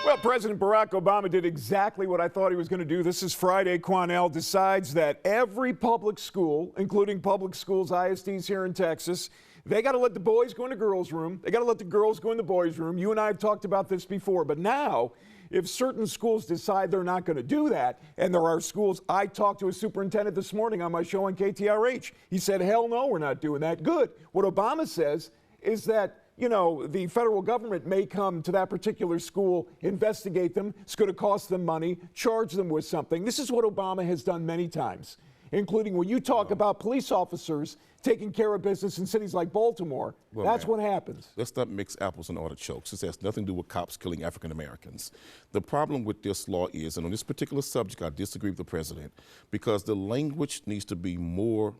Well, President Barack Obama did exactly what I thought he was going to do. This is Friday. Quanell decides that every public school, including public schools, ISDs here in Texas, they got to let the boys go in the girls' room. They got to let the girls go in the boys' room. You and I have talked about this before. But now, if certain schools decide they're not going to do that, and there are schools, I talked to a superintendent this morning on my show on KTRH. He said, hell no, we're not doing that. Good. What Obama says is that, you know, the federal government may come to that particular school, investigate them. It's going to cost them money, charge them with something. This is what Obama has done many times, including when you talk about police officers taking care of business in cities like Baltimore. Well, that's what happens. Let's not mix apples and artichokes. This has nothing to do with cops killing African Americans. The problem with this law is, and on this particular subject, I disagree with the president, because the language needs to be more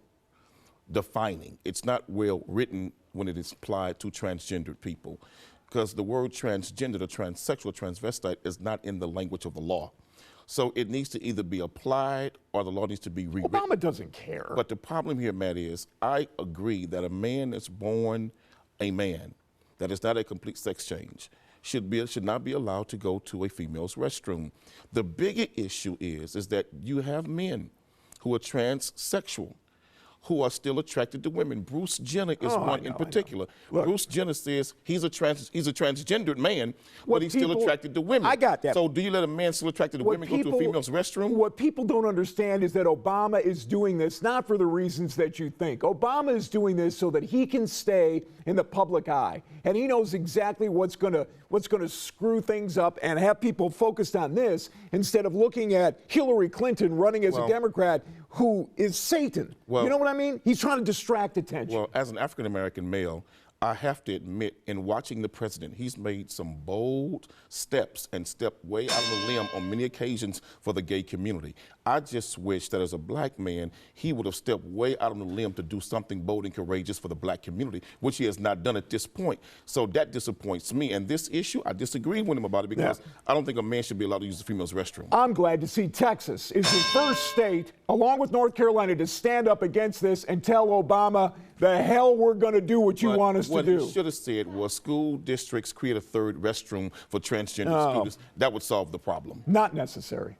defining. It's not well written when it is applied to transgendered people, because the word transgender, or transsexual, transvestite is not in the language of the law. So it needs to either be applied or the law needs to be rewritten. Obama doesn't care. But the problem here, Matt, is I agree that a man that's born a man, that is not a complete sex change, should not be allowed to go to a female's restroom. The bigger issue is that you have men who are transsexual, who are still attracted to women. Bruce Jenner is one in particular. Look, Bruce Jenner says he's a transgendered man, but he's still attracted to women. I got that. So do you let a man still attracted to women go to a female's restroom? What people don't understand is that Obama is doing this not for the reasons that you think. Obama is doing this so that he can stay in the public eye, and he knows exactly what's going to screw things up and have people focused on this instead of looking at Hillary Clinton running as a Democrat who is Satan. You know what I mean? He's trying to distract attention. Well, as an African-American male, I have to admit, in watching the president, he's made some bold steps and stepped way out of the limb on many occasions for the gay community. I just wish that as a black man, he would have stepped way out on the limb to do something bold and courageous for the black community, which he has not done at this point. So that disappoints me. And this issue, I disagree with him about it because I don't think a man should be allowed to use the female's restroom. I'm glad to see Texas is the first state, along with North Carolina, to stand up against this and tell Obama, the hell we're going to do what you want us to do. What he should have said was school districts create a third restroom for transgender students. That would solve the problem. Not necessary.